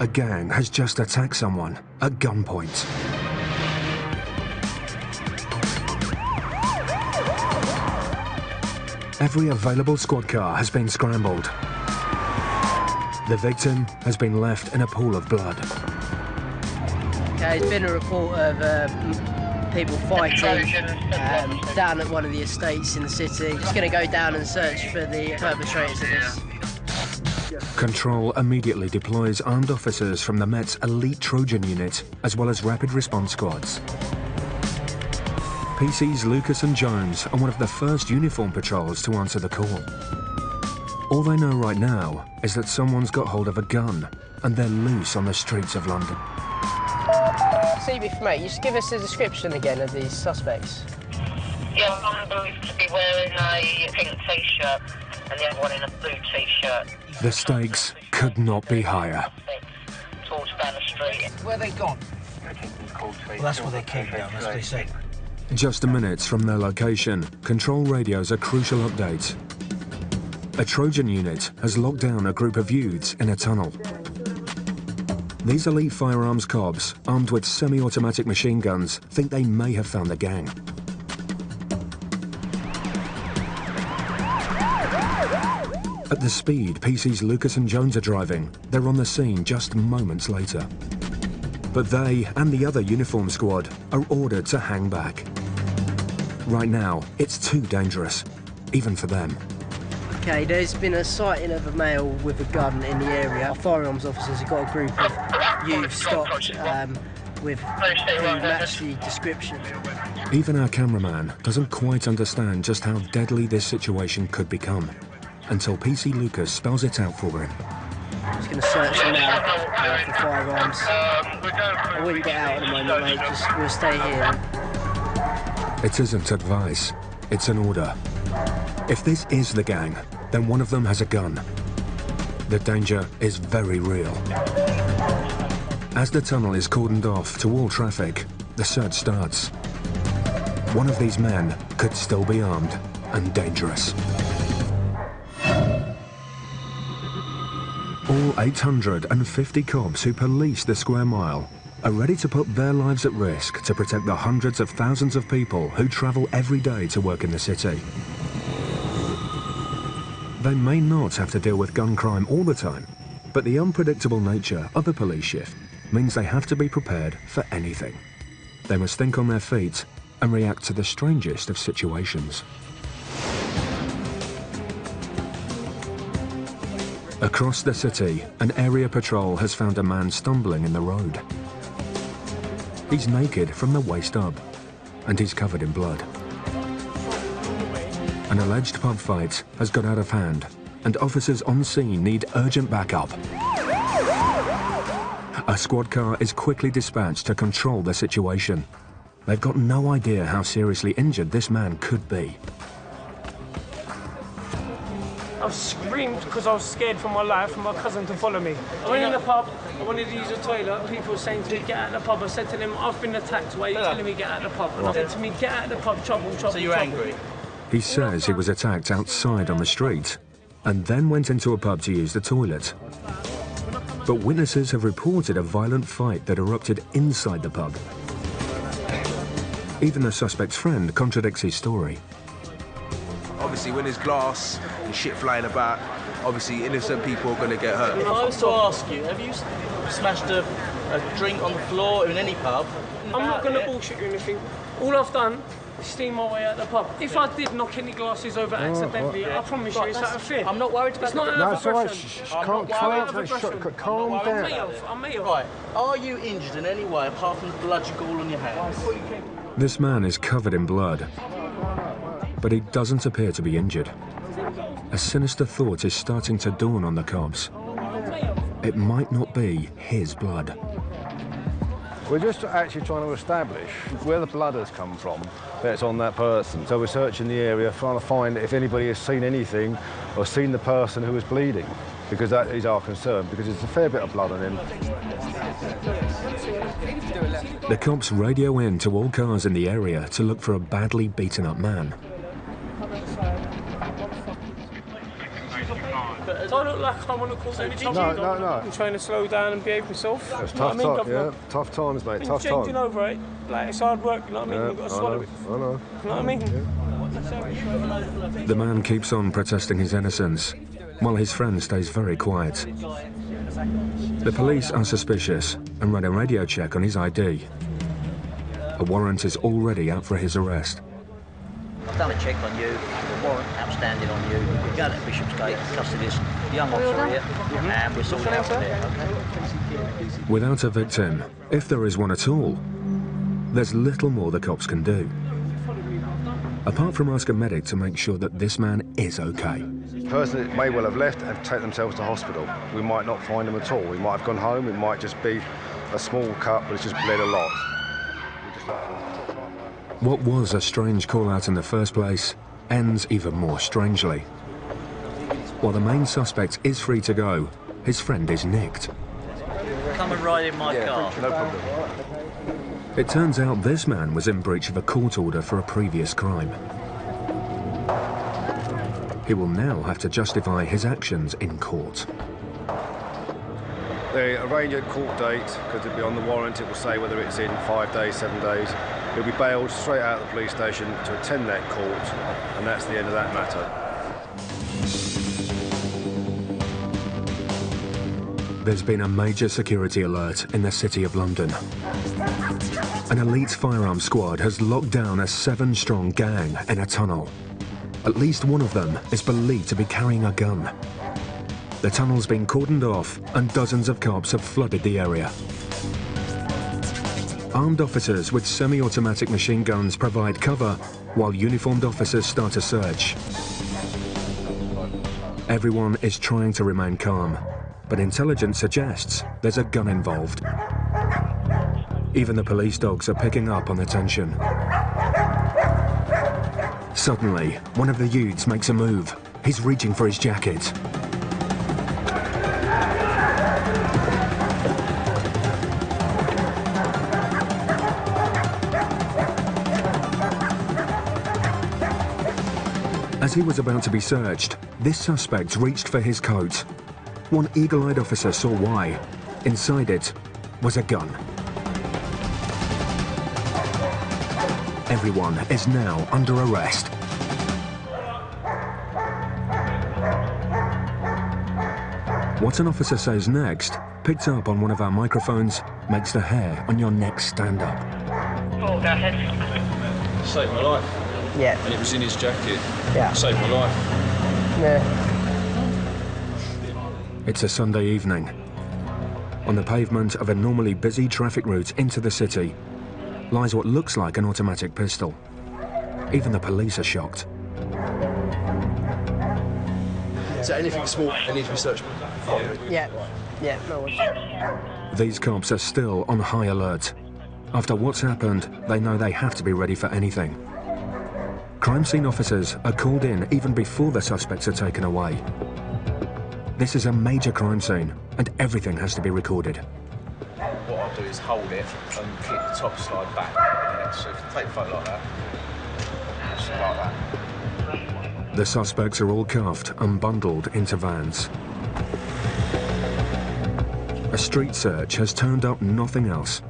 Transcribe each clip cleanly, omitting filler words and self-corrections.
A gang has just attacked someone at gunpoint. Every available squad car has been scrambled. The victim has been left in a pool of blood. Okay, there's been a report of people fighting down at one of the estates in the city. Just going to go down and search for the perpetrators of this. Control immediately deploys armed officers from the Met's elite Trojan unit, as well as rapid response squads. PC's Lucas and Jones are one of the first uniform patrols to answer the call. All they know right now is that someone's got hold of a gun, and they're loose on the streets of London. CB, mate, you just give us a description again of these suspects. Yeah, one believed to be wearing a pink T-shirt and the other one in a blue T-shirt. The stakes could not be higher. Towards down the street. Where they gone? Well, that's where they came down, that's what they said. Just minutes from their location, control radios a crucial update. A Trojan unit has locked down a group of youths in a tunnel. These elite firearms cops, armed with semi-automatic machine guns, think they may have found the gang. At the speed PC's Lucas and Jones are driving, they're on the scene just moments later. But they and the other uniform squad are ordered to hang back. Right now, it's too dangerous, even for them. Okay, there's been a sighting of a male with a gun in the area. Our firearms officers have got a group of youths stopped who match the description. Even our cameraman doesn't quite understand just how deadly this situation could become, until PC Lucas spells it out for him. I'm just going to search them now for firearms. I wouldn't get out at the moment, mate, just we'll stay here. It isn't advice, it's an order. If this is the gang, then one of them has a gun. The danger is very real. As the tunnel is cordoned off to all traffic, the search starts. One of these men could still be armed and dangerous. All 850 cops who police the square mile are ready to put their lives at risk to protect the hundreds of thousands of people who travel every day to work in the city. They may not have to deal with gun crime all the time, but the unpredictable nature of the police shift means they have to be prepared for anything. They must think on their feet and react to the strangest of situations. Across the city, an area patrol has found a man stumbling in the road. He's naked from the waist up, and he's covered in blood. An alleged pub fight has got out of hand, and officers on scene need urgent backup. A squad car is quickly dispatched to control the situation. They've got no idea how seriously injured this man could be. I screamed because I was scared for my life for my cousin to follow me. I went in the pub, I wanted to use the toilet. People were saying to me, get out of the pub. I said to them, I've been attacked. Why are you telling me get out of the pub? And I said to me, get out of the pub, trouble. So you're angry? He says he was attacked outside on the street and then went into a pub to use the toilet. But witnesses have reported a violent fight that erupted inside the pub. Even the suspect's friend contradicts his story. Obviously, when there's glass and shit flying about, obviously innocent people are going to get hurt. If I was to ask you, have you smashed a drink on the floor in any pub? I'm not going to bullshit you or anything. All I've done is steam my way out the pub. If I did knock any glasses over accidentally, I promise you it's out of fear. I'm not worried about it's not out of aggression. Calm down. I'm me off. Right, are you injured in any way apart from the blood you got all on your hands? This man is covered in blood, but he doesn't appear to be injured. A sinister thought is starting to dawn on the cops. It might not be his blood. We're just actually trying to establish where the blood has come from that's on that person. So we're searching the area, trying to find if anybody has seen anything or seen the person who was bleeding, because that is our concern, because there's a fair bit of blood on him. The cops radio in to all cars in the area to look for a badly beaten up man. So I look like I want to cause any trouble. No. I'm trying to slow down and behave myself. It's You know tough, what I mean, yeah, tough times, mate, tough changing times. over it, like it's hard work, you know what I mean? You've got to swallow it. I know. You know what I mean? The man keeps on protesting his innocence, while his friend stays very quiet. The police are suspicious and run a radio check on his ID. A warrant is already out for his arrest. I've done a check on you, a warrant outstanding on you. We're going to Bishopsgate, custody this young officer here, and we're sorting out from there, okay? Without a victim, if there is one at all, there's little more the cops can do, apart from ask a medic to make sure that this man is okay. The person may well have left and taken themselves to hospital. We might not find them at all. We might have gone home, it might just be a small cut, but it's just bled a lot. What was a strange call-out in the first place ends even more strangely. While the main suspect is free to go, his friend is nicked. Come and ride in my car. No problem. It turns out this man was in breach of a court order for a previous crime. He will now have to justify his actions in court. They arrange a court date, because it'll be on the warrant, it will say whether it's in 5 days, 7 days. He'll be bailed straight out of the police station to attend that court, and that's the end of that matter. There's been a major security alert in the City of London. An elite firearms squad has locked down a 7-strong gang in a tunnel. At least one of them is believed to be carrying a gun. The tunnel's been cordoned off and dozens of cops have flooded the area. Armed officers with semi-automatic machine guns provide cover while uniformed officers start a search. Everyone is trying to remain calm, but intelligence suggests there's a gun involved. Even the police dogs are picking up on the tension. Suddenly, one of the youths makes a move. He's reaching for his jacket. As he was about to be searched, this suspect reached for his coat. One eagle-eyed officer saw why. Inside it was a gun. Everyone is now under arrest. What an officer says next, picked up on one of our microphones, makes the hair on your neck stand up. Oh, go ahead. Saved my life. Yeah. And it was in his jacket. Yeah. Saved my life. Yeah. It's a Sunday evening. On the pavement of a normally busy traffic route into the city lies what looks like an automatic pistol. Even the police are shocked. So anything small that needs to be searched? Yeah. Yeah, no worries. These cops are still on high alert. After what's happened, they know they have to be ready for anything. Crime scene officers are called in even before the suspects are taken away. This is a major crime scene, and everything has to be recorded. What I'll do is hold it and keep the top slide back. So if you take a photo like that, just like that. The suspects are all cuffed and bundled into vans. A street search has turned up nothing else,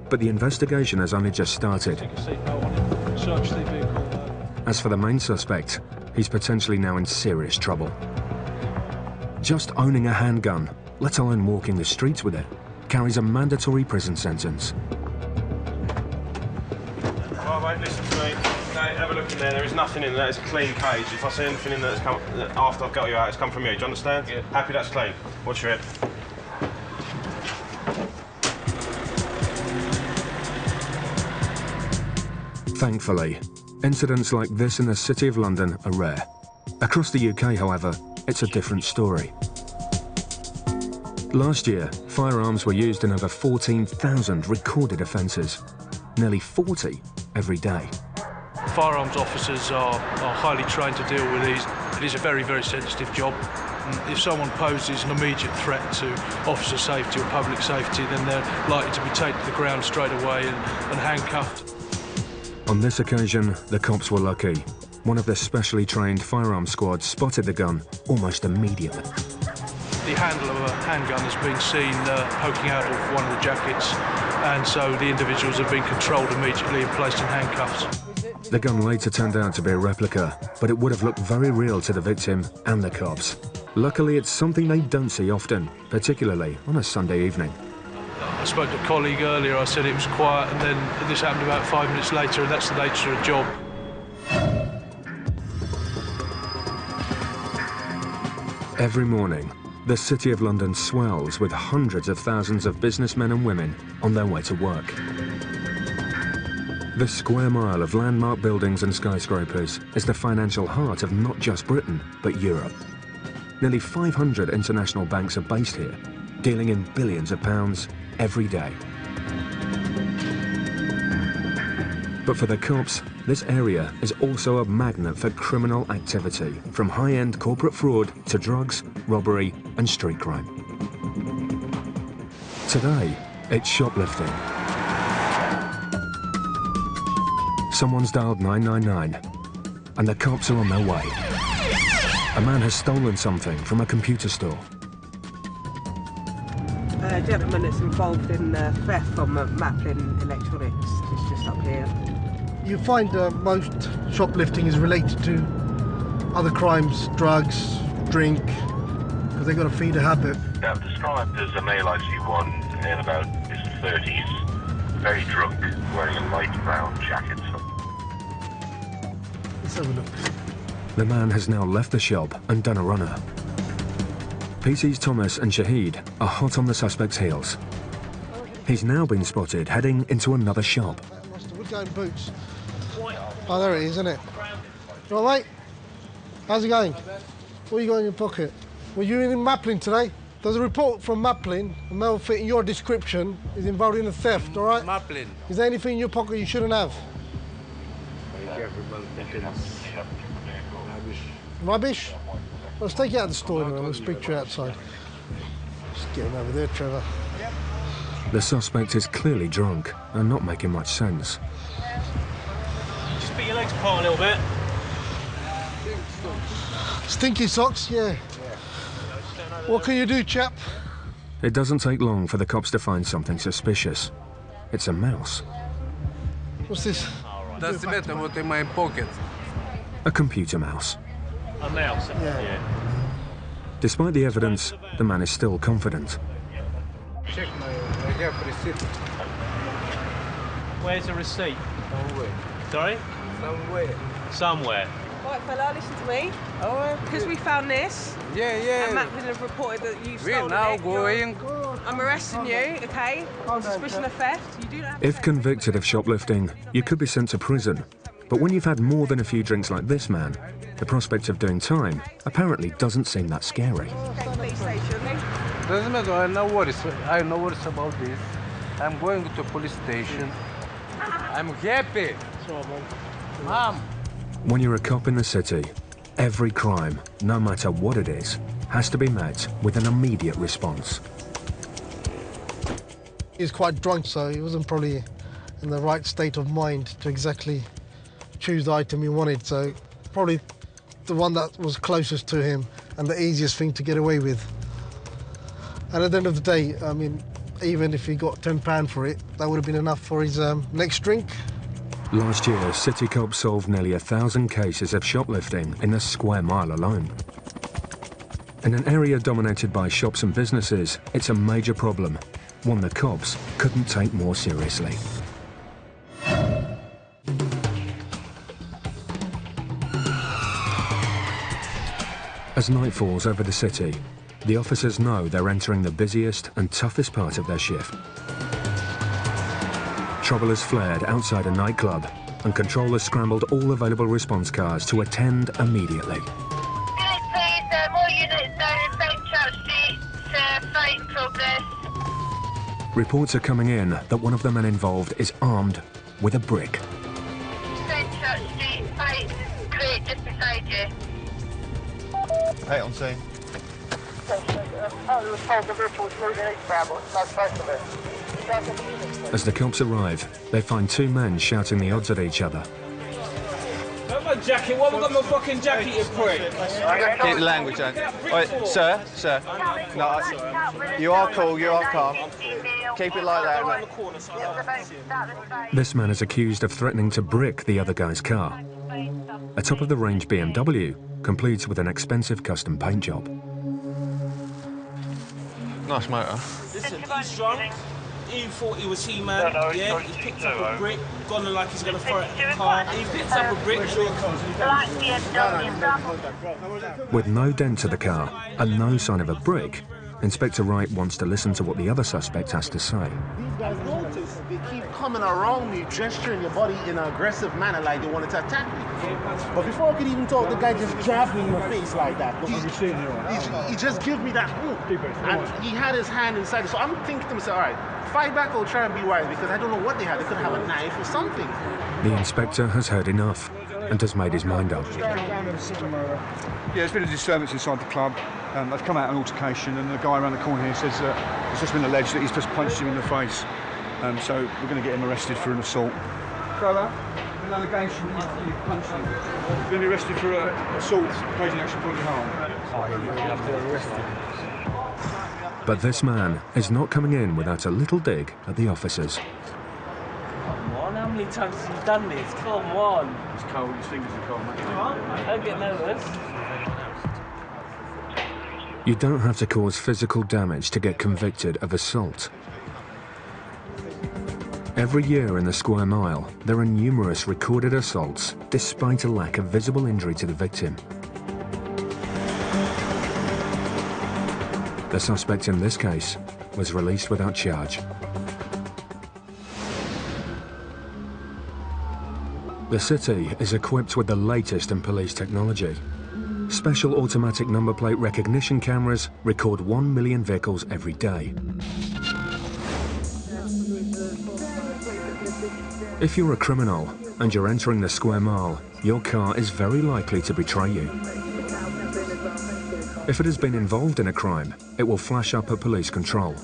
but the investigation has only just started. Take a seatbelt on it, search the vehicle. As for the main suspect, he's potentially now in serious trouble. Just owning a handgun, let alone walking the streets with it, carries a mandatory prison sentence. Oh, mate, listen to me. Okay, have a look in there. There is nothing in there. It's a clean cage. If I see anything in there that's come after I've got you out, it's come from you. Do you understand? Yeah. Happy that's clean. Watch your head. Thankfully, incidents like this in the City of London are rare. Across the UK, however, it's a different story. Last year, firearms were used in over 14,000 recorded offences, nearly 40 every day. Firearms officers are highly trained to deal with these. It is a very, very sensitive job. If someone poses an immediate threat to officer safety or public safety, then they're likely to be taken to the ground straight away and handcuffed. On this occasion, the cops were lucky. One of the specially trained firearms squad spotted the gun almost immediately. the handle of a handgun has been seen poking out of one of the jackets, and so the individuals have been controlled immediately and placed in handcuffs. The gun later turned out to be a replica, but it would have looked very real to the victim and the cops. Luckily, it's something they don't see often, particularly on a Sunday evening. I spoke to a colleague earlier, I said it was quiet, and then this happened about 5 minutes later, and that's the nature of the job. Every morning, the City of London swells with hundreds of thousands of businessmen and women on their way to work. The square mile of landmark buildings and skyscrapers is the financial heart of not just Britain, but Europe. Nearly 500 international banks are based here, dealing in billions of pounds every day. But for the cops, this area is also a magnet for criminal activity, from high-end corporate fraud to drugs, robbery and street crime. Today, it's shoplifting. Someone's dialed 999, and the cops are on their way. A man has stolen something from a computer store. A gentleman that's involved in theft from Maplin Electronics, it's just up here. You find most shoplifting is related to other crimes, drugs, drink, because they've got to feed a habit. Yeah, described as a male I see one in about his 30s, very drunk, wearing a light brown jacket. Let's have a look. The man has now left the shop and done a runner. PC's Thomas and Shahid are hot on the suspect's heels. He's now been spotted heading into another shop. We're going boots. Oh, there it is, isn't it? You all right, mate? How's it going? What you got in your pocket? Were you in Maplin today? There's a report from Maplin. A male fitting your description is involved in a theft, all right? Maplin. Is there anything in your pocket you shouldn't have? Rubbish? Let's take you out of the store and we'll speak to you outside. Just get him over there, Trevor. The suspect is clearly drunk and not making much sense. Just put your legs apart a little bit. Stinky socks, yeah. What can you do, chap? It doesn't take long for the cops to find something suspicious. It's a mouse. What's this? Doesn't matter what's in my pocket. A computer mouse. A mouse? Yeah. Despite the evidence, the man is still confident. Check I have receipt. Where's the receipt? Somewhere. Sorry? Somewhere. Somewhere. Right, fella, listen to me. Because we found this. Yeah. And Maplin have reported that you've We're stolen now it. going. I'm arresting you, okay? On suspicion of theft. You do not have If convicted of shoplifting, you could be sent to prison. But when you've had more than a few drinks like this man, the prospect of doing time apparently doesn't seem that scary. police station. Doesn't matter, I know worries about this. I'm going to police station. I'm happy. Mom. When you're a cop in the city, every crime, no matter what it is, has to be met with an immediate response. He's quite drunk, so he wasn't probably in the right state of mind to exactly choose the item he wanted, so probably the one that was closest to him and the easiest thing to get away with. And at the end of the day, I mean, even if he got £10 for it, that would have been enough for his next drink. Last year, city cops solved nearly 1,000 cases of shoplifting in the square mile alone. In an area dominated by shops and businesses, it's a major problem, one the cops couldn't take more seriously. As night falls over the city, the officers know they're entering the busiest and toughest part of their shift. Trouble has flared outside a nightclub, and controllers scrambled all available response cars to attend immediately. Units, please. More units down in St. Church Street to fight progress. Reports are coming in that one of the men involved is armed with a brick. St. Church Street, fight crate just beside you. Hey, on scene. As the cops arrive, they find two men shouting the odds at each other. got a jacket. Why have I got my fucking jacket, you prick? Keep the language down. Wait, sir. No, you are cool, you are calm. Keep it like that, mate. This man is accused of threatening to brick the other guy's car. A top-of-the-range BMW, complete with an expensive custom paint job. Nice motor. Listen, he's drunk. He thought he was he-man, yeah? He picked up a brick, gone like he's going to throw it at the car. He picked up a brick. With no dent to the car and no sign of a brick, Inspector Wright wants to listen to what the other suspect has to say. These guys notice they keep coming around me, gesturing your body in an aggressive manner like they wanted to attack me. But before I could even talk, the guy just jabbed me in the face like that. He just gave me that hook, and he had his hand inside it. So I'm thinking to myself, all right, fight back or try and be wise, because I don't know what they had. They could have a knife or something. The inspector has heard enough and has made his mind up. Yeah, there's been a disturbance inside the club. They've come out an altercation, and the guy around the corner here says it's just been alleged that he's just punched him in the face. So we're going to get him arrested for an assault. Brother, an allegation that you punched him. You're going to be arrested for assault, occasion actually bodily harm. You have to arrest him. But this man is not coming in without a little dig at the officers. Come on, how many times have you done this? Come on. It's cold, his fingers are cold, mate. Don't get nervous. You don't have to cause physical damage to get convicted of assault. Every year in the square mile, there are numerous recorded assaults, despite a lack of visible injury to the victim. The suspect in this case was released without charge. The city is equipped with the latest in police technology. Special automatic number plate recognition cameras record 1 million vehicles every day. If you're a criminal and you're entering the square mile, your car is very likely to betray you. If it has been involved in a crime, it will flash up at police control.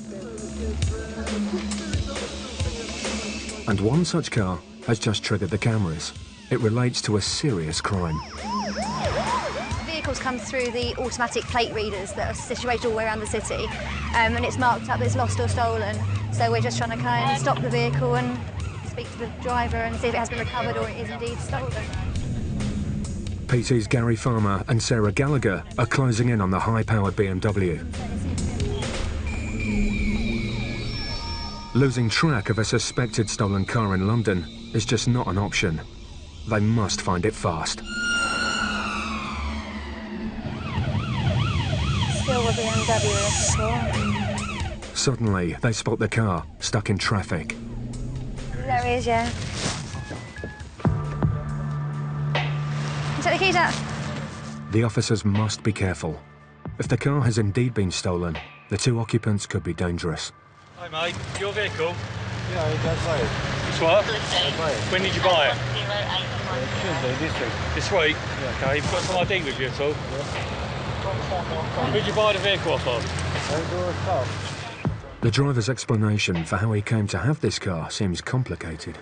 And one such car has just triggered the cameras. It relates to a serious crime. Vehicles come through the automatic plate readers that are situated all the way around the city, and it's marked up as lost or stolen. So we're just trying to kind of stop the vehicle and speak to the driver and see if it has been recovered or it is indeed stolen. PT's Gary Farmer and Sarah Gallagher are closing in on the high-powered BMW. Losing track of a suspected stolen car in London is just not an option. They must find it fast. Still a BMW. Suddenly, they spot the car, stuck in traffic. There he is, yeah. Take the keys out. The officers must be careful. If the car has indeed been stolen, the two occupants could be dangerous. Hi mate, your vehicle? Yeah, I just buy it. This what? I buy it. When did you buy it? Tuesday, this week. This week? Yeah. Okay, you've got some ID with you at all? Yeah. Who'd you buy the vehicle off of? I do a stop. The driver's explanation for how he came to have this car seems complicated.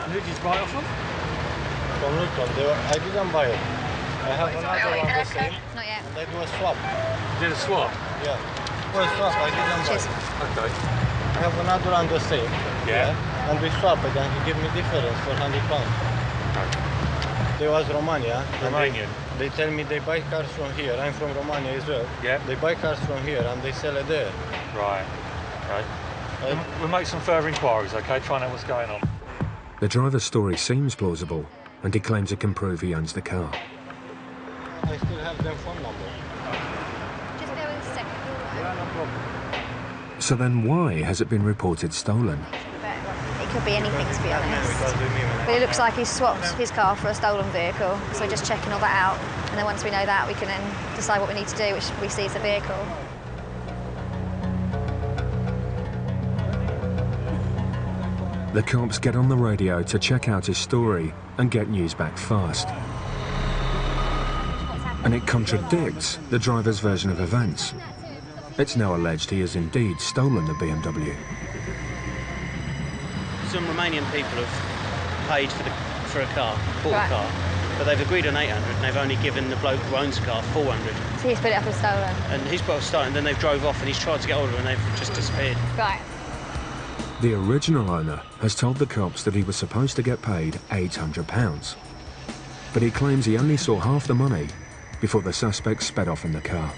Who did you buy it off of? From Luton. I didn't buy it. I have another one the same. Not yet. They do a swap. You did a swap? Yeah. Well, swap, I didn't buy it. Okay. I have another one the same. Yeah. And we swap it and he give me difference for £100. They was Romania. Romanian. They tell me they buy cars from here. I'm from Romania as well. Yeah. They buy cars from here and they sell it there. Right. Okay. We'll make some further inquiries, okay? Find out what's going on. The driver's story seems plausible, and he claims it can prove he owns the car. I still have their phone number. Just bear with us a second. Yeah, no problem. So then why has it been reported stolen? It could be anything, to be honest. But it looks like he's swapped his car for a stolen vehicle, so we're just checking all that out. And then once we know that, we can then decide what we need to do, which we see as the vehicle. The cops get on the radio to check out his story and get news back fast. And it contradicts the driver's version of events. It's now alleged he has indeed stolen the BMW. Some Romanian people have paid for the for a car, bought a car, but they've agreed on 800 and they've only given the bloke who owns the car 400. So he's put it up as stolen? And he's put it stolen, and then they've drove off and he's tried to get hold of her and they've just disappeared. Right. The original owner has told the cops that he was supposed to get paid £800. But he claims he only saw half the money before the suspect sped off in the car.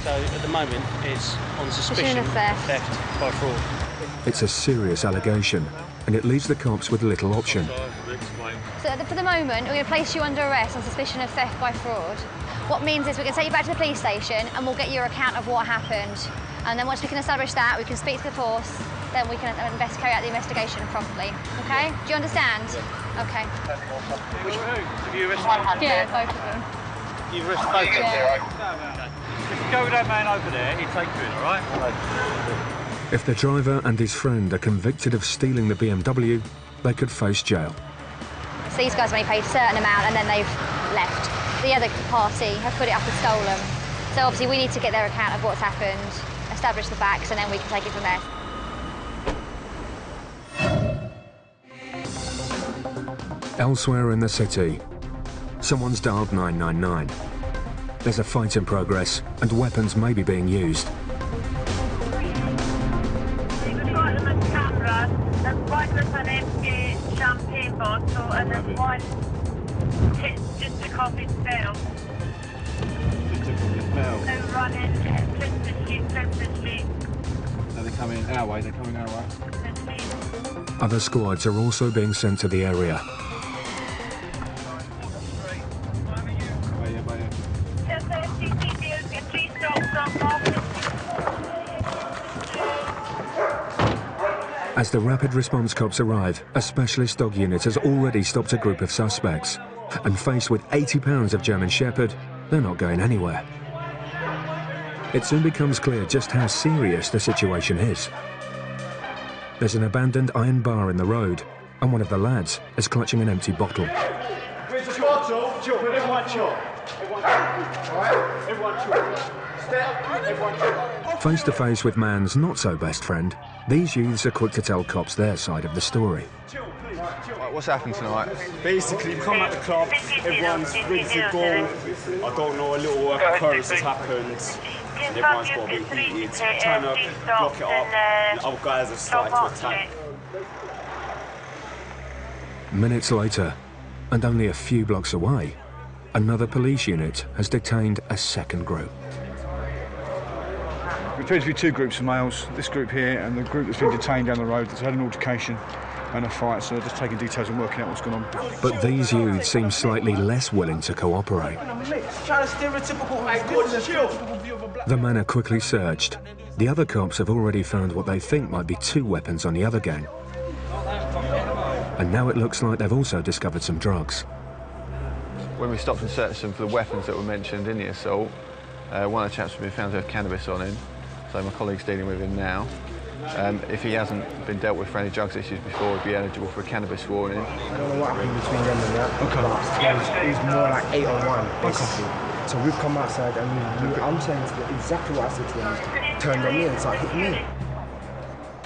So at the moment it's on suspicion of theft by fraud. It's a serious allegation, and it leaves the cops with little option. So for the moment, we're going to place you under arrest on suspicion of theft by fraud. What means is we're going to take you back to the police station and we'll get your account of what happened. And then once we can establish that, we can speak to the force, then we can carry out the investigation properly. Okay? Do you understand? Okay. Which have you arrested? Yeah, both of them. You've arrested both of them? Yeah. If you go with that man over there, he'll take you in, all right? If the driver and his friend are convicted of stealing the BMW, they could face jail. So these guys only paid a certain amount and then they've left. The other party have put it up as stolen. So obviously we need to get their account of what's happened, establish the facts, and then we can take it from there. Elsewhere in the city, someone's dialed 999. There's a fight in progress and weapons may be being used. There's one with an empty champagne bottle and there's one just a coffee smell. They're running Plymouth Street. No, they're coming our way, they're coming our way. Other squads are also being sent to the area. As the rapid response cops arrive, a specialist dog unit has already stopped a group of suspects. And faced with 80 pounds of German Shepherd, they're not going anywhere. It soon becomes clear just how serious the situation is. There's an abandoned iron bar in the road, and one of the lads is clutching an empty bottle. Where's the bottle? Everyone chill. Everyone chill. Step. Everyone chill. Face to face with man's not-so-best friend, these youths are quick to tell cops their side of the story. What's happened tonight? Basically, we come at the club, everyone's ready to go. I don't know, a little occurrence has happened. And everyone's got a bit heated, trying to block it up, and other guys have started to attack. Minutes later, and only a few blocks away, another police unit has detained a second group. There appears to be two groups of males, this group here and the group that's been detained down the road that's had an altercation and a fight, so they're just taking details and working out what's going on. But these youths seem slightly less willing to cooperate. The men are quickly searched. The other cops have already found what they think might be two weapons on the other gang. And now it looks like they've also discovered some drugs. When we stopped and searched them for the weapons that were mentioned in the assault, one of the chaps has been found to have cannabis on him, so my colleague's dealing with him now. If he hasn't been dealt with for any drugs issues before, he'd be eligible for a cannabis warning. I don't know what happened between them and that. Okay. It was more like 8 on 1, basically. Okay. So we've come outside and I'm saying exactly what I said to them, turn them in, so hit me.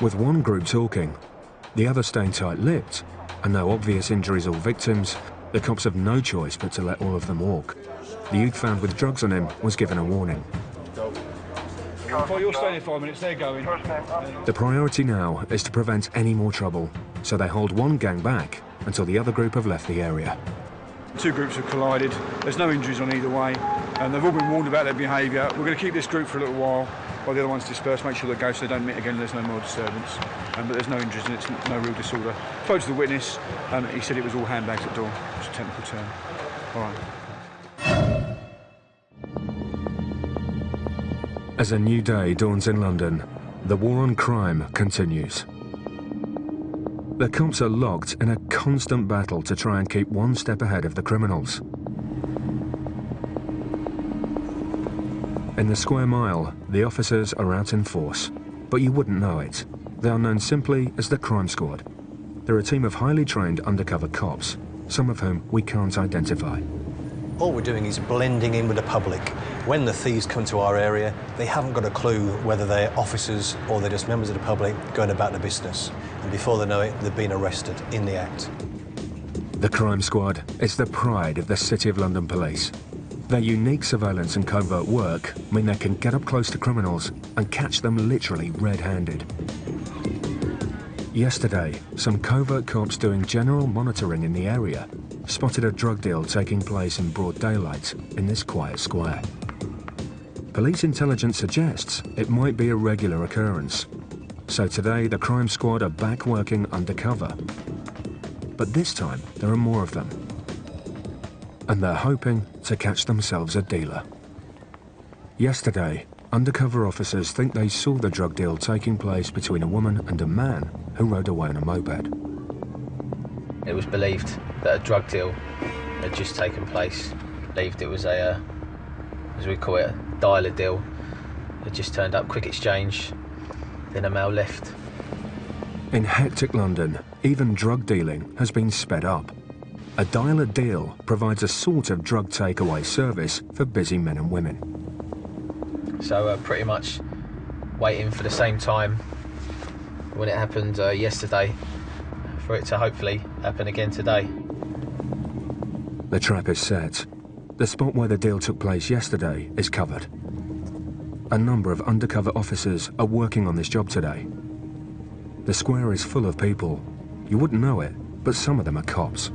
With one group talking, the other staying tight-lipped, and no obvious injuries or victims, the cops have no choice but to let all of them walk. The youth found with drugs on him was given a warning. You're staying here 5 minutes, they're going. The priority now is to prevent any more trouble, so they hold one gang back until the other group have left the area. Two groups have collided, there's no injuries on either way, and they've all been warned about their behaviour. We're going to keep this group for a little while while the other ones disperse, make sure they go so they don't meet again, there's no more disturbance. But there's no injuries and it's no real disorder. Spoke to the witness, he said it was all handbags at door, it's a technical term. All right. As a new day dawns in London, the war on crime continues. The cops are locked in a constant battle to try and keep one step ahead of the criminals. In the square mile, the officers are out in force, but you wouldn't know it. They are known simply as the Crime Squad. They're a team of highly trained undercover cops, some of whom we can't identify. All we're doing is blending in with the public. When the thieves come to our area, they haven't got a clue whether they're officers or they're just members of the public going about their business. And before they know it, they've been arrested in the act. The crime squad is the pride of the City of London Police. Their unique surveillance and covert work mean they can get up close to criminals and catch them literally red-handed. Yesterday, some covert cops doing general monitoring in the area spotted a drug deal taking place in broad daylight in this quiet square. Police intelligence suggests it might be a regular occurrence. So today, the crime squad are back working undercover. But this time, there are more of them. And they're hoping to catch themselves a dealer. Yesterday, undercover officers think they saw the drug deal taking place between a woman and a man who rode away on a moped. It was believed that a drug deal had just taken place. Believed it was a, as we call it, a dialer deal. It just turned up, quick exchange, then a male left. In hectic London, even drug dealing has been sped up. A dialer deal provides a sort of drug takeaway service for busy men and women. So pretty much waiting for the same time when it happened yesterday, for it to hopefully happen again today. The trap is set. The spot where the deal took place yesterday is covered. A number of undercover officers are working on this job today. The square is full of people. You wouldn't know it, but some of them are cops.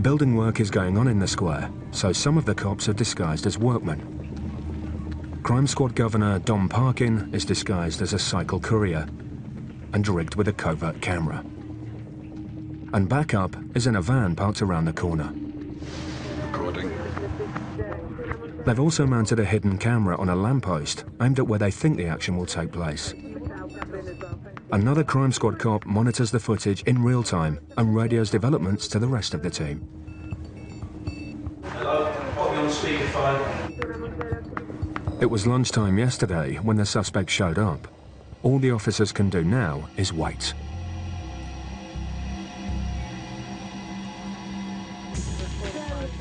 Building work is going on in the square, so some of the cops are disguised as workmen. Crime Squad Governor Dom Parkin is disguised as a cycle courier and rigged with a covert camera. And backup is in a van parked around the corner. Recording. They've also mounted a hidden camera on a lamppost aimed at where they think the action will take place. Another Crime Squad cop monitors the footage in real time and radios developments to the rest of the team. Hello, put me on speakerphone. It was lunchtime yesterday when the suspect showed up. All the officers can do now is wait.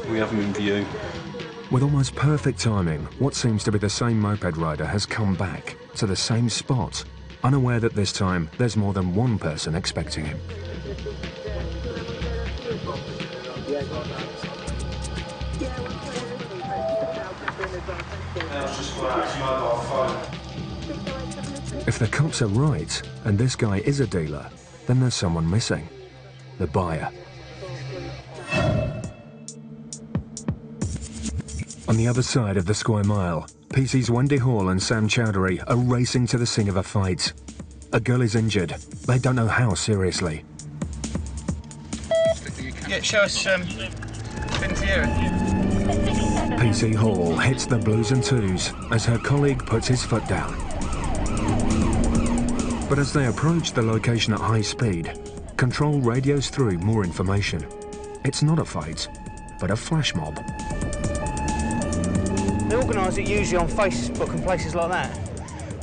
We have him in view. With almost perfect timing, what seems to be the same moped rider has come back to the same spot, unaware that this time there's more than one person expecting him. If the cops are right, and this guy is a dealer, then there's someone missing. The buyer. On the other side of the square mile, PC's Wendy Hall and Sam Chowdhury are racing to the scene of a fight. A girl is injured. They don't know how seriously. Yeah, show us PC Hall hits the blues and twos as her colleague puts his foot down. But as they approach the location at high speed, Control radios through more information. It's not a fight, but a flash mob. They organise it usually on Facebook and places like that,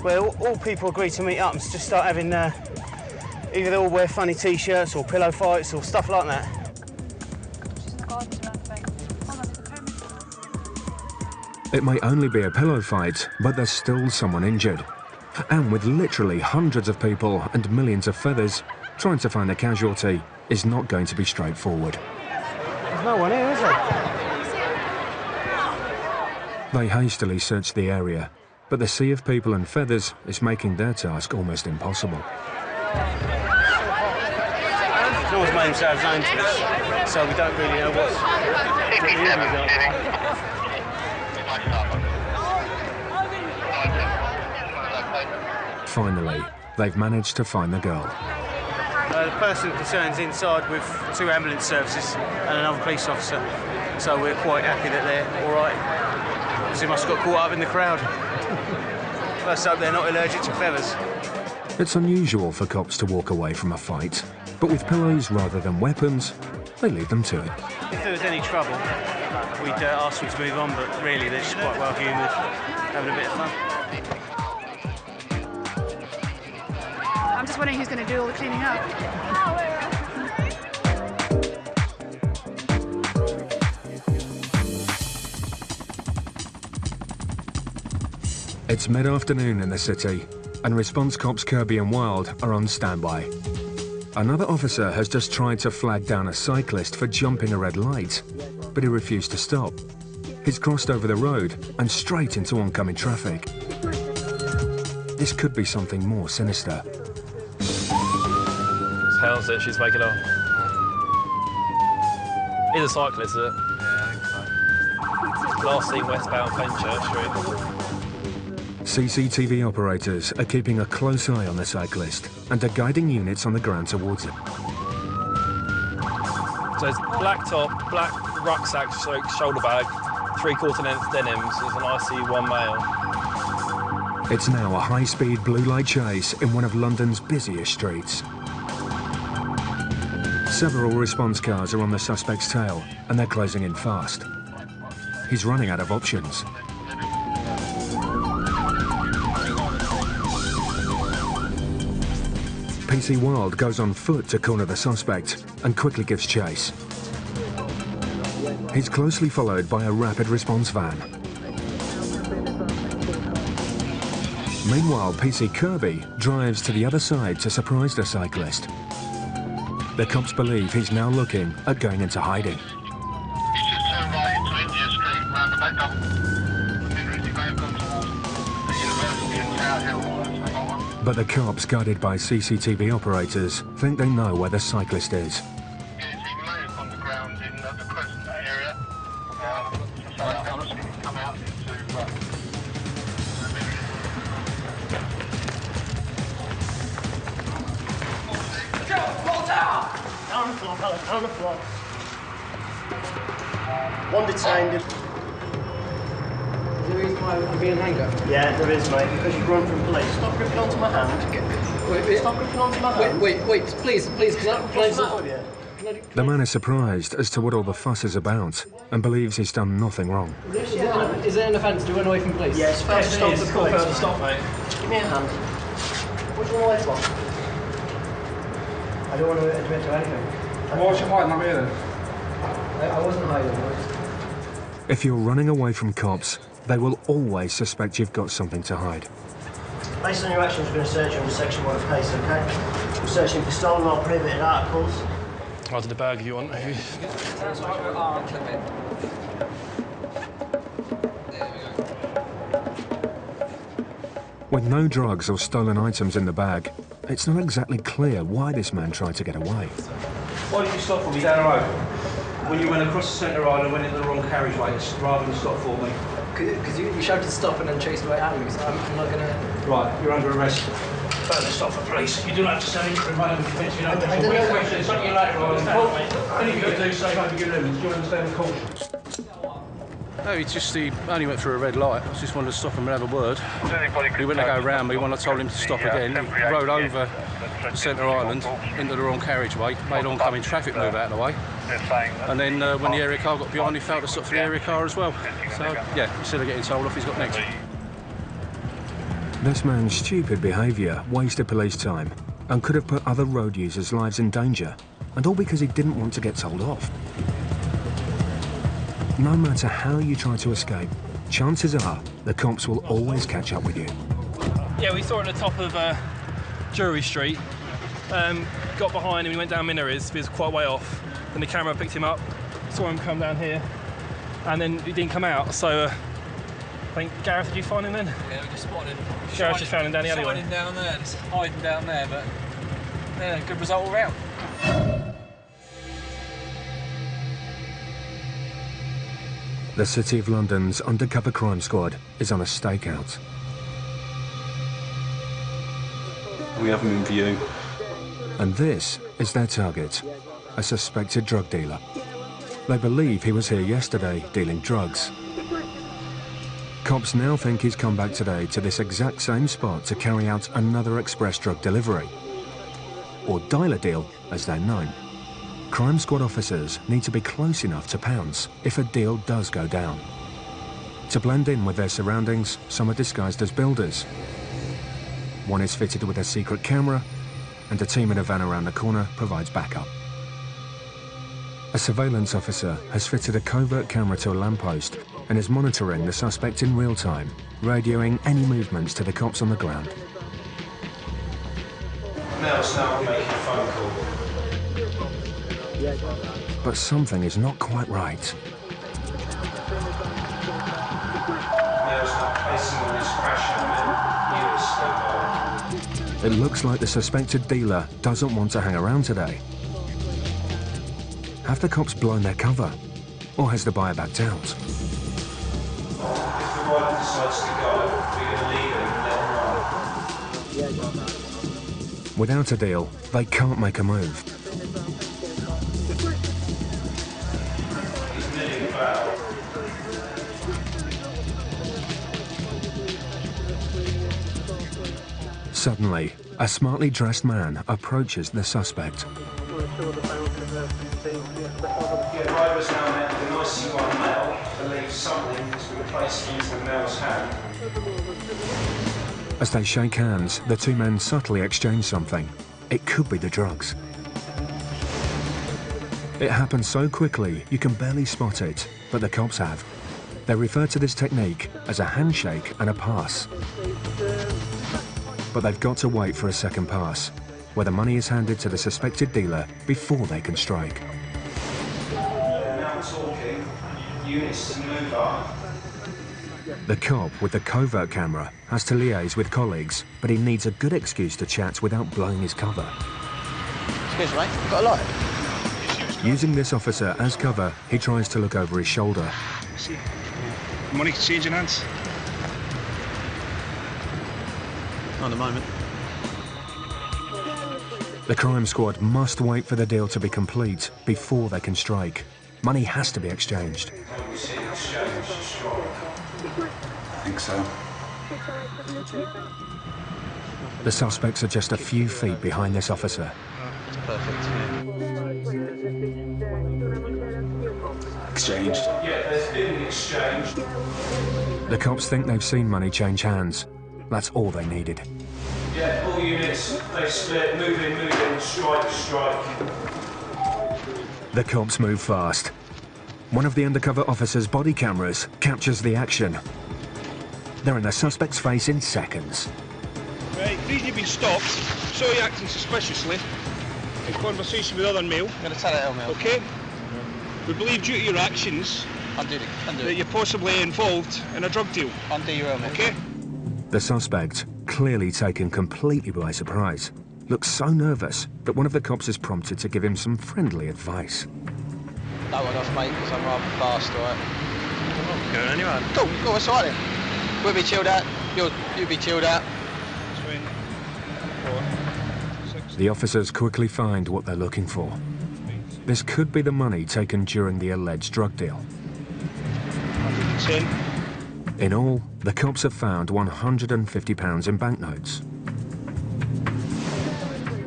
where all people agree to meet up and just start having either they all wear funny t-shirts or pillow fights or stuff like that. It may only be a pillow fight, but there's still someone injured. And with literally hundreds of people and millions of feathers, trying to find a casualty is not going to be straightforward. There's no one here, is there? They hastily search the area, but the sea of people and feathers is making their task almost impossible. No one's made themselves known to us, so we don't really know what the injuries are. Finally, they've managed to find the girl. The person concerned's inside with 2 ambulance services and another police officer, so we're quite happy that they're all right. Because they must have got caught up in the crowd. Let's hope they're not allergic to feathers. It's unusual for cops to walk away from a fight, but with pillows rather than weapons, they leave them to it. If there was any trouble, we'd ask them to move on, but really they're just quite well humoured, having a bit of fun. I'm just wondering who's going to do all the cleaning up. It's mid-afternoon in the city, and response cops Kirby and Wild are on standby. Another officer has just tried to flag down a cyclist for jumping a red light, but he refused to stop. He's crossed over the road and straight into oncoming traffic. This could be something more sinister. Sounds it, she's making off. He's a cyclist, is it? Yeah, I think so. Last seen westbound Fenchurch Street. CCTV operators are keeping a close eye on the cyclist and are guiding units on the ground towards him. So it's black top, black rucksack, shoulder bag, 3/4 length denims, there's an IC1 male. It's now a high-speed blue light chase in one of London's busiest streets. Several response cars are on the suspect's tail and they're closing in fast. He's running out of options. PC Wild goes on foot to corner the suspect and quickly gives chase. He's closely followed by a rapid response van. Meanwhile, PC Kirby drives to the other side to surprise the cyclist. The cops believe he's now looking at going into hiding. But the cops, guided by CCTV operators, think they know where the cyclist is. On the floor. One detained. Is there a reason why we're being handcuffed? Yeah, there is, mate, because you've run from police. Stop gripping onto my hand. Wait, stop gripping onto my hand. Wait, please, can I... The man is surprised as to what all the fuss is about and believes he's done nothing wrong. Is it an offence to run away from police? Yes, first stop the police. First stop, mate. Give me a hand. What do you want to wait for? I don't want to admit to anything. Why was you hiding up here then? I wasn't hiding. If you're running away from cops, they will always suspect you've got something to hide. Based on your actions, we're going to search you under Section 1 of c.o.p.s, okay? We're searching for stolen or prohibited articles. I'll do the bag if you want. With no drugs or stolen items in the bag, it's not exactly clear why this man tried to get away. Why did you stop for me down the road? When you went across the centre aisle and went into the wrong carriageway, rather than stop for me? Because you shouted to stop and then chased away at me, so I'm not going to... Right, you're under arrest. Further stop for police. You do not have to say anything, mate. You don't have to question something later on. Anything you do, say over your limits. Do you understand the caution? No, he just only went through a red light. I just wanted to stop him and have a word. He went to go round me when I told him to stop again. He rode over the centre island into the wrong carriageway, made oncoming traffic move out of the way. And then when the area car got behind, he failed to stop for the area car as well. So, yeah, instead of getting told off, he's got next. This man's stupid behaviour wasted police time and could have put other road users' lives in danger, and all because he didn't want to get told off. No matter how you try to escape, chances are the cops will always catch up with you. Yeah, we saw it at the top of Drury Street. Got behind him, he went down Minories, he was quite a way off. Then the camera picked him up, saw him come down here, and then he didn't come out. So I think, Gareth, did you find him then? Yeah, we just spotted him. Gareth just found him down the alleyway. Him down there, just hiding down there, but yeah, good result all round. The City of London's undercover crime squad is on a stakeout. We have him in view. And this is their target, a suspected drug dealer. They believe he was here yesterday dealing drugs. Cops now think he's come back today to this exact same spot to carry out another express drug delivery, or dialer deal as they're known. Crime squad officers need to be close enough to pounce if a deal does go down. To blend in with their surroundings, some are disguised as builders. One is fitted with a secret camera, and a team in a van around the corner provides backup. A surveillance officer has fitted a covert camera to a lamppost and is monitoring the suspect in real time, radioing any movements to the cops on the ground. Now it's now making a phone call. But something is not quite right. It looks like the suspected dealer doesn't want to hang around today. Have the cops blown their cover? Or has the buyer backed out? If the buyer decides to go, we're going to leave him and let him run. Without a deal, they can't make a move. He's nearly foul. Suddenly, a smartly dressed man approaches the suspect. Yeah, drivers now met the nicely one male believes something has been placed into the male's hand. As they shake hands, the two men subtly exchange something. It could be the drugs. It happens so quickly you can barely spot it, but the cops have. They refer to this technique as a handshake and a pass. But they've got to wait for a second pass, where the money is handed to the suspected dealer before they can strike. Now talking, units to move up. The cop with the covert camera has to liaise with colleagues, but he needs a good excuse to chat without blowing his cover. Excuse me, you've got a light? Using this officer as cover, he tries to look over his shoulder. Money changing hands? Not at the moment. The crime squad must wait for the deal to be complete before they can strike. Money has to be exchanged. I think so. The suspects are just a few feet behind this officer. Perfect. Exchanged. Yeah, there's been exchange. The cops think they've seen money change hands. That's all they needed. Yeah, all units, they split, move in, strike, strike. The cops move fast. One of the undercover officer's body cameras captures the action. They're in the suspect's face in seconds. Right, the reason you've been stopped, saw you acting suspiciously in conversation with other male. I'm going to tell it, male. Okay? We believe due to your actions that you're possibly involved in a drug deal. Undo your own, okay? The suspect, clearly taken completely by surprise, looks so nervous that one of the cops is prompted to give him some friendly advice. That one off, mate, because I'm rather fast, alright? Going anywhere? Go, it's alright then. We'll be chilled out, you'll be chilled out. The officers quickly find what they're looking for. This could be the money taken during the alleged drug deal. In all, the cops have found £150 in banknotes.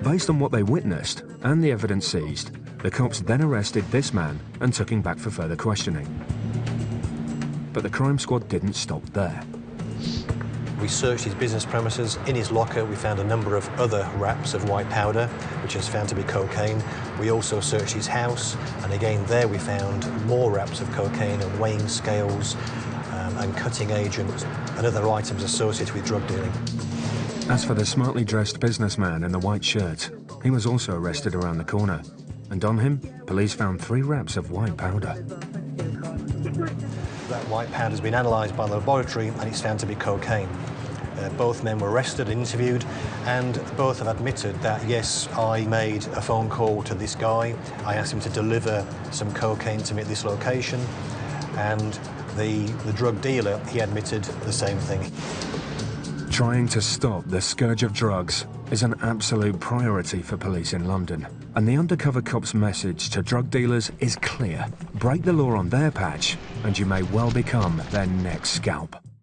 Based on what they witnessed and the evidence seized, the cops then arrested this man and took him back for further questioning. But the crime squad didn't stop there. We searched his business premises. In his locker, we found a number of other wraps of white powder, which is found to be cocaine. We also searched his house, and again there we found more wraps of cocaine and weighing scales and cutting agents and other items associated with drug dealing. As for the smartly dressed businessman in the white shirt, he was also arrested around the corner. And on him, police found 3 wraps of white powder. That white powder has been analysed by the laboratory and it's found to be cocaine. Both men were arrested and interviewed, and both have admitted that, yes, I made a phone call to this guy. I asked him to deliver some cocaine to me at this location, and the drug dealer, he admitted the same thing. Trying to stop the scourge of drugs is an absolute priority for police in London. And the undercover cop's message to drug dealers is clear. Break the law on their patch, and you may well become their next scalp.